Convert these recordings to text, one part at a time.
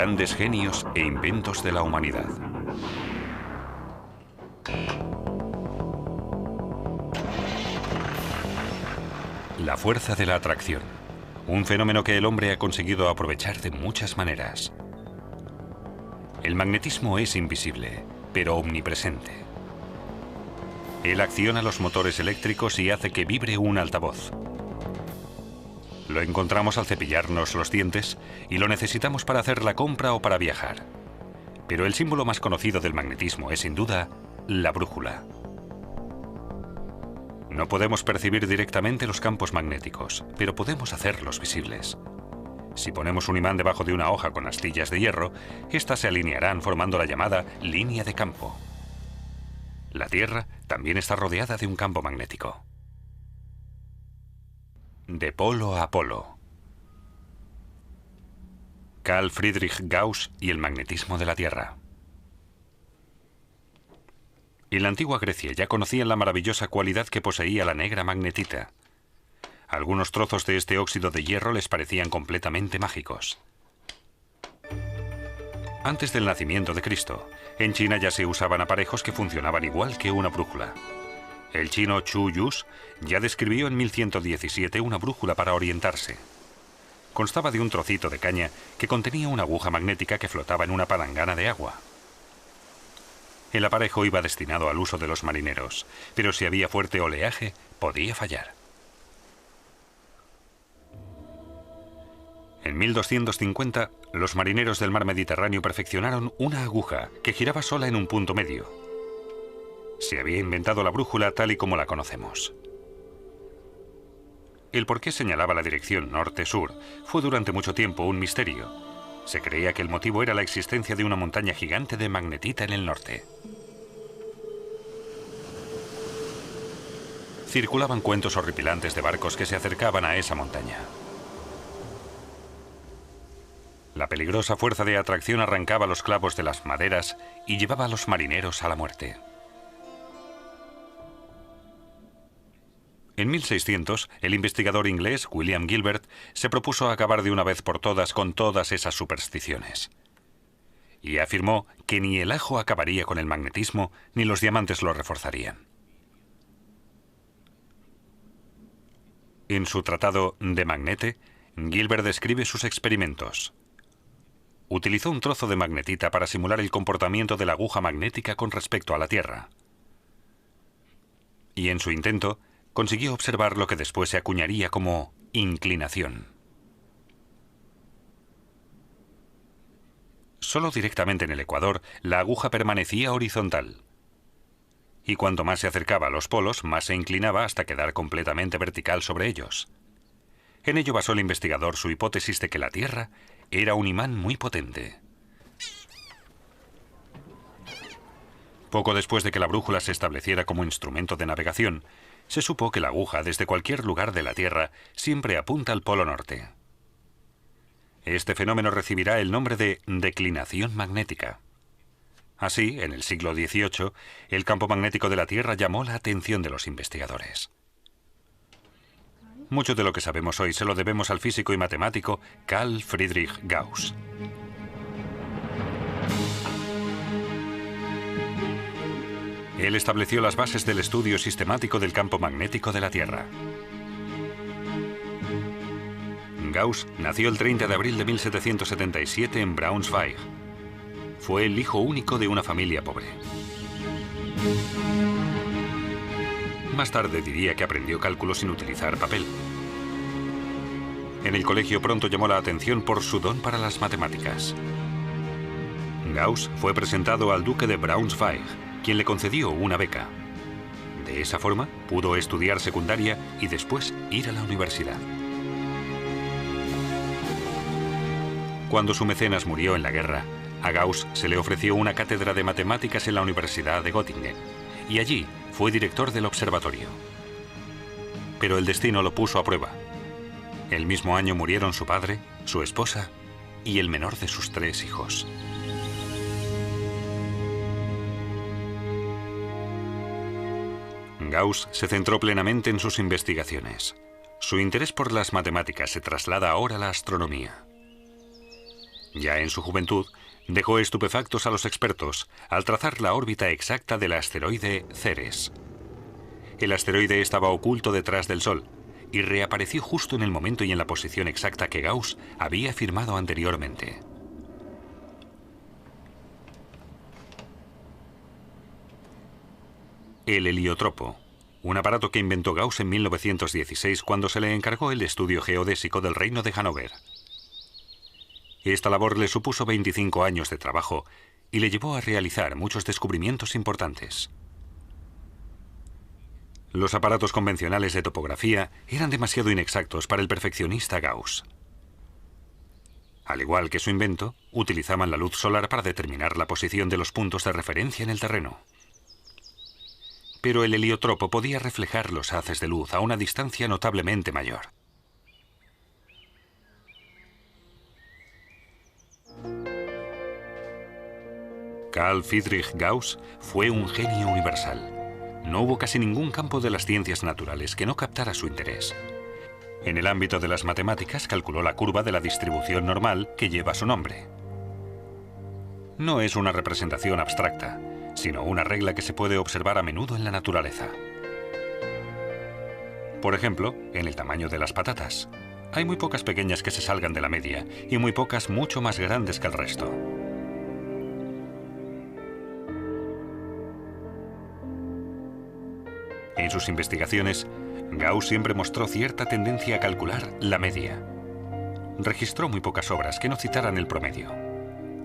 grandes genios e inventos de la humanidad. La fuerza de la atracción, un fenómeno que el hombre ha conseguido aprovechar de muchas maneras. El magnetismo es invisible, pero omnipresente. Él acciona los motores eléctricos y hace que vibre un altavoz. Lo encontramos al cepillarnos los dientes y lo necesitamos para hacer la compra o para viajar. Pero el símbolo más conocido del magnetismo es sin duda la brújula. No podemos percibir directamente los campos magnéticos, pero podemos hacerlos visibles. Si ponemos un imán debajo de una hoja con astillas de hierro, éstas se alinearán formando la llamada línea de campo. La Tierra también está rodeada de un campo magnético. De polo a polo. Carl Friedrich Gauss y el magnetismo de la Tierra. En la antigua Grecia ya conocían la maravillosa cualidad que poseía la negra magnetita. Algunos trozos de este óxido de hierro les parecían completamente mágicos. Antes del nacimiento de Cristo, en China ya se usaban aparejos que funcionaban igual que una brújula. El chino Chu Yus ya describió en 1117 una brújula para orientarse. Constaba de un trocito de caña que contenía una aguja magnética que flotaba en una palangana de agua. El aparejo iba destinado al uso de los marineros, pero si había fuerte oleaje, podía fallar. En 1250, los marineros del mar Mediterráneo perfeccionaron una aguja que giraba sola en un punto medio. Se había inventado la brújula tal y como la conocemos. El por qué señalaba la dirección norte-sur fue durante mucho tiempo un misterio. Se creía que el motivo era la existencia de una montaña gigante de magnetita en el norte. Circulaban cuentos horripilantes de barcos que se acercaban a esa montaña. La peligrosa fuerza de atracción arrancaba los clavos de las maderas y llevaba a los marineros a la muerte. En 1600, el investigador inglés William Gilbert se propuso acabar de una vez por todas con todas esas supersticiones. Y afirmó que ni el ajo acabaría con el magnetismo, ni los diamantes lo reforzarían. En su tratado De Magnete, Gilbert describe sus experimentos. Utilizó un trozo de magnetita para simular el comportamiento de la aguja magnética con respecto a la Tierra. Y en su intento, consiguió observar lo que después se acuñaría como inclinación. Solo directamente en el ecuador, la aguja permanecía horizontal. Y cuanto más se acercaba a los polos, más se inclinaba hasta quedar completamente vertical sobre ellos. En ello basó el investigador su hipótesis de que la Tierra era un imán muy potente. Poco después de que la brújula se estableciera como instrumento de navegación, se supo que la aguja desde cualquier lugar de la Tierra siempre apunta al polo norte. Este fenómeno recibirá el nombre de declinación magnética. Así, en el siglo XVIII, el campo magnético de la Tierra llamó la atención de los investigadores. Mucho de lo que sabemos hoy se lo debemos al físico y matemático Carl Friedrich Gauss. Él estableció las bases del estudio sistemático del campo magnético de la Tierra. Gauss nació el 30 de abril de 1777 en Braunschweig. Fue el hijo único de una familia pobre. Más tarde diría que aprendió cálculo sin utilizar papel. En el colegio pronto llamó la atención por su don para las matemáticas. Gauss fue presentado al duque de Braunschweig, quien le concedió una beca. De esa forma, pudo estudiar secundaria y después ir a la universidad. Cuando su mecenas murió en la guerra, a Gauss se le ofreció una cátedra de matemáticas en la Universidad de Göttingen, y allí fue director del observatorio. Pero el destino lo puso a prueba. El mismo año murieron su padre, su esposa y el menor de sus 3 hijos. Gauss se centró plenamente en sus investigaciones. Su interés por las matemáticas se traslada ahora a la astronomía. Ya en su juventud, dejó estupefactos a los expertos al trazar la órbita exacta del asteroide Ceres. El asteroide estaba oculto detrás del Sol y reapareció justo en el momento y en la posición exacta que Gauss había afirmado anteriormente. El heliotropo, un aparato que inventó Gauss en 1916 cuando se le encargó el estudio geodésico del Reino de Hannover. Esta labor le supuso 25 años de trabajo y le llevó a realizar muchos descubrimientos importantes. Los aparatos convencionales de topografía eran demasiado inexactos para el perfeccionista Gauss. Al igual que su invento, utilizaban la luz solar para determinar la posición de los puntos de referencia en el terreno. Pero el heliotropo podía reflejar los haces de luz a una distancia notablemente mayor. Carl Friedrich Gauss fue un genio universal. No hubo casi ningún campo de las ciencias naturales que no captara su interés. En el ámbito de las matemáticas calculó la curva de la distribución normal que lleva su nombre. No es una representación abstracta, sino una regla que se puede observar a menudo en la naturaleza. Por ejemplo, en el tamaño de las patatas. Hay muy pocas pequeñas que se salgan de la media y muy pocas mucho más grandes que el resto. En sus investigaciones, Gauss siempre mostró cierta tendencia a calcular la media. Registró muy pocas obras que no citaran el promedio.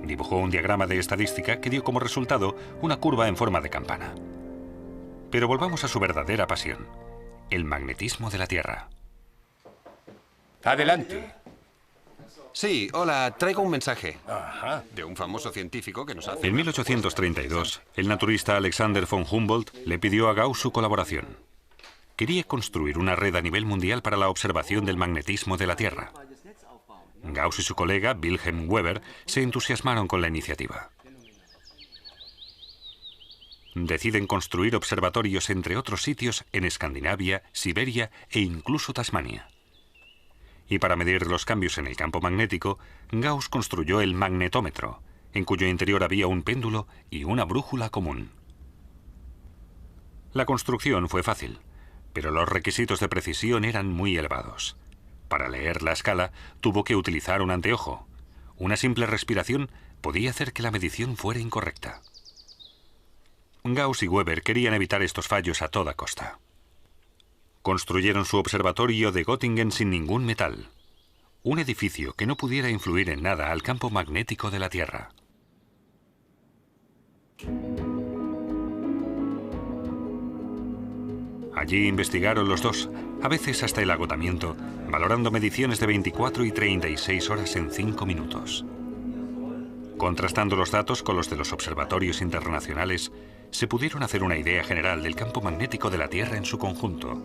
Dibujó un diagrama de estadística que dio como resultado una curva en forma de campana. Pero volvamos a su verdadera pasión, el magnetismo de la Tierra. Adelante. Sí, hola, traigo un mensaje. Ajá. De un famoso científico que nos hace... En 1832, el naturista Alexander von Humboldt le pidió a Gauss su colaboración. Quería construir una red a nivel mundial para la observación del magnetismo de la Tierra. Gauss y su colega Wilhelm Weber se entusiasmaron con la iniciativa. Deciden construir observatorios entre otros sitios en Escandinavia, Siberia e incluso Tasmania. Y para medir los cambios en el campo magnético, Gauss construyó el magnetómetro, en cuyo interior había un péndulo y una brújula común. La construcción fue fácil, pero los requisitos de precisión eran muy elevados. Para leer la escala, tuvo que utilizar un anteojo. Una simple respiración podía hacer que la medición fuera incorrecta. Gauss y Weber querían evitar estos fallos a toda costa. Construyeron su observatorio de Göttingen sin ningún metal. Un edificio que no pudiera influir en nada al campo magnético de la Tierra. Allí investigaron los dos, a veces hasta el agotamiento, valorando mediciones de 24 y 36 horas en 5 minutos. Contrastando los datos con los de los observatorios internacionales, se pudieron hacer una idea general del campo magnético de la Tierra en su conjunto.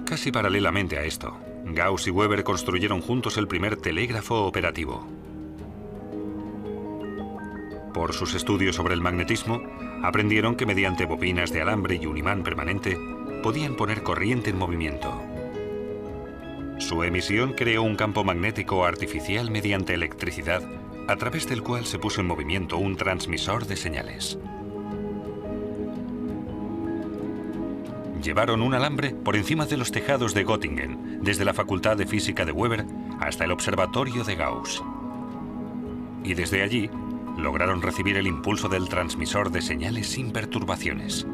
Casi paralelamente a esto, Gauss y Weber construyeron juntos el primer telégrafo operativo. Por sus estudios sobre el magnetismo, aprendieron que mediante bobinas de alambre y un imán permanente, podían poner corriente en movimiento. Su emisión creó un campo magnético artificial mediante electricidad, a través del cual se puso en movimiento un transmisor de señales. Llevaron un alambre por encima de los tejados de Göttingen, desde la Facultad de Física de Weber hasta el observatorio de Gauss. Y desde allí, lograron recibir el impulso del transmisor de señales sin perturbaciones.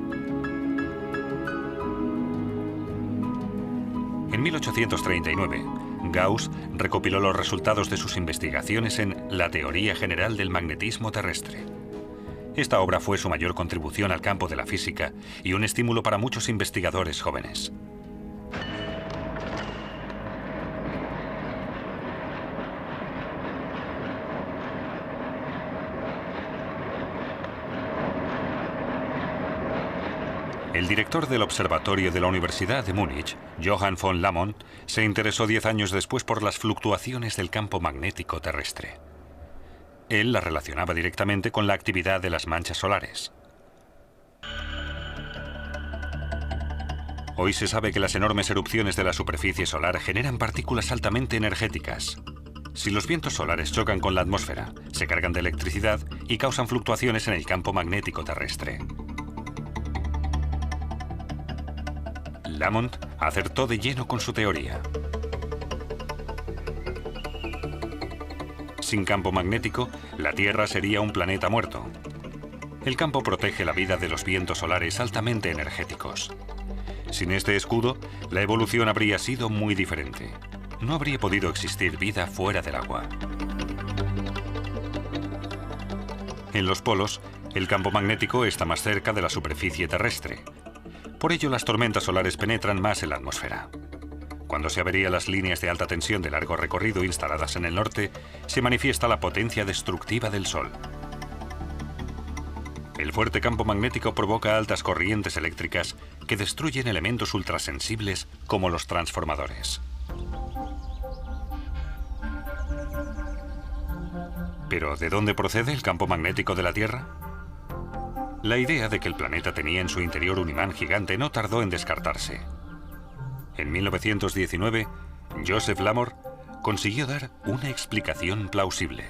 En 1839, Gauss recopiló los resultados de sus investigaciones en La teoría general del magnetismo terrestre. Esta obra fue su mayor contribución al campo de la física y un estímulo para muchos investigadores jóvenes. El director del observatorio de la Universidad de Múnich, Johann von Lamont, se interesó 10 años después por las fluctuaciones del campo magnético terrestre. Él las relacionaba directamente con la actividad de las manchas solares. Hoy se sabe que las enormes erupciones de la superficie solar generan partículas altamente energéticas. Si los vientos solares chocan con la atmósfera, se cargan de electricidad y causan fluctuaciones en el campo magnético terrestre. Lamont acertó de lleno con su teoría. Sin campo magnético, la Tierra sería un planeta muerto. El campo protege la vida de los vientos solares altamente energéticos. Sin este escudo, la evolución habría sido muy diferente. No habría podido existir vida fuera del agua. En los polos, el campo magnético está más cerca de la superficie terrestre. Por ello, las tormentas solares penetran más en la atmósfera. Cuando se averían las líneas de alta tensión de largo recorrido instaladas en el norte, se manifiesta la potencia destructiva del Sol. El fuerte campo magnético provoca altas corrientes eléctricas que destruyen elementos ultrasensibles como los transformadores. ¿Pero de dónde procede el campo magnético de la Tierra? La idea de que el planeta tenía en su interior un imán gigante no tardó en descartarse. En 1919, Joseph Larmor consiguió dar una explicación plausible.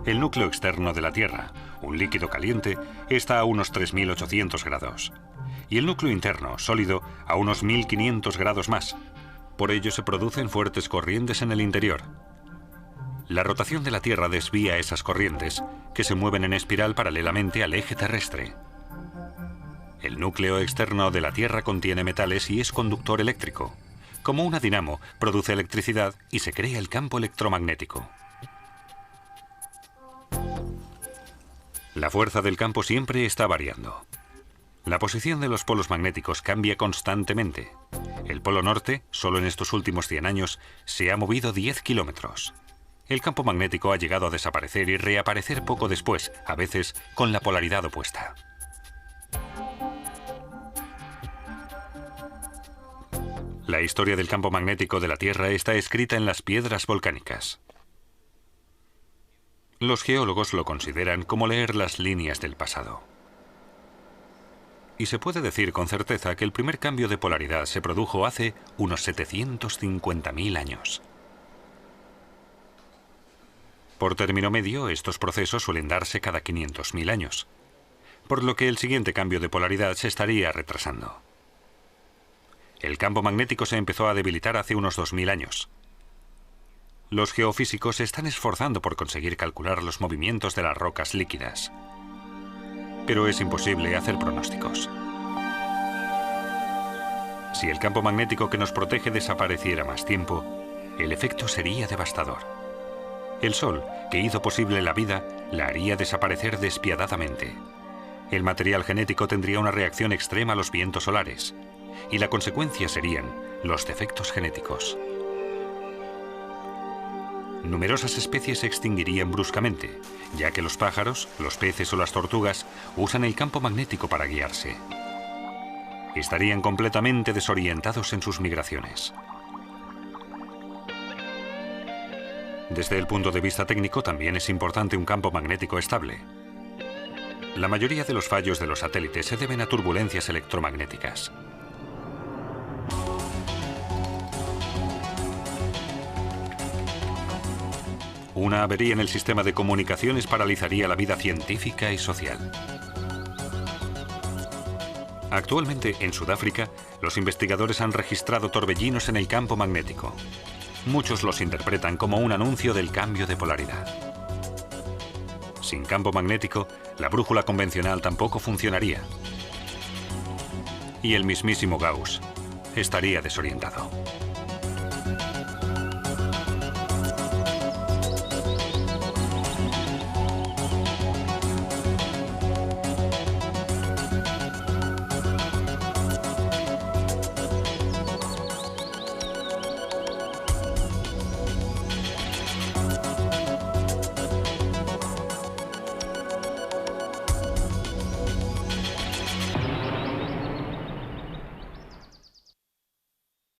El núcleo externo de la Tierra, un líquido caliente, está a unos 3.800 grados, y el núcleo interno, sólido, a unos 1.500 grados más. Por ello se producen fuertes corrientes en el interior. La rotación de la Tierra desvía esas corrientes, que se mueven en espiral paralelamente al eje terrestre. El núcleo externo de la Tierra contiene metales y es conductor eléctrico. Como una dinamo, produce electricidad y se crea el campo electromagnético. La fuerza del campo siempre está variando. La posición de los polos magnéticos cambia constantemente. El polo norte, solo en estos últimos 100 años, se ha movido 10 kilómetros. El campo magnético ha llegado a desaparecer y reaparecer poco después, a veces con la polaridad opuesta. La historia del campo magnético de la Tierra está escrita en las piedras volcánicas. Los geólogos lo consideran como leer las líneas del pasado. Y se puede decir con certeza que el primer cambio de polaridad se produjo hace unos 750.000 años. Por término medio, estos procesos suelen darse cada 500.000 años, por lo que el siguiente cambio de polaridad se estaría retrasando. El campo magnético se empezó a debilitar hace unos 2.000 años. Los geofísicos se están esforzando por conseguir calcular los movimientos de las rocas líquidas. Pero es imposible hacer pronósticos. Si el campo magnético que nos protege desapareciera más tiempo, el efecto sería devastador. El Sol, que hizo posible la vida, la haría desaparecer despiadadamente. El material genético tendría una reacción extrema a los vientos solares, y la consecuencia serían los defectos genéticos. Numerosas especies se extinguirían bruscamente, ya que los pájaros, los peces o las tortugas usan el campo magnético para guiarse. Estarían completamente desorientados en sus migraciones. Desde el punto de vista técnico también es importante un campo magnético estable. La mayoría de los fallos de los satélites se deben a turbulencias electromagnéticas. Una avería en el sistema de comunicaciones paralizaría la vida científica y social. Actualmente, en Sudáfrica, los investigadores han registrado torbellinos en el campo magnético. Muchos los interpretan como un anuncio del cambio de polaridad. Sin campo magnético, la brújula convencional tampoco funcionaría. Y el mismísimo Gauss estaría desorientado.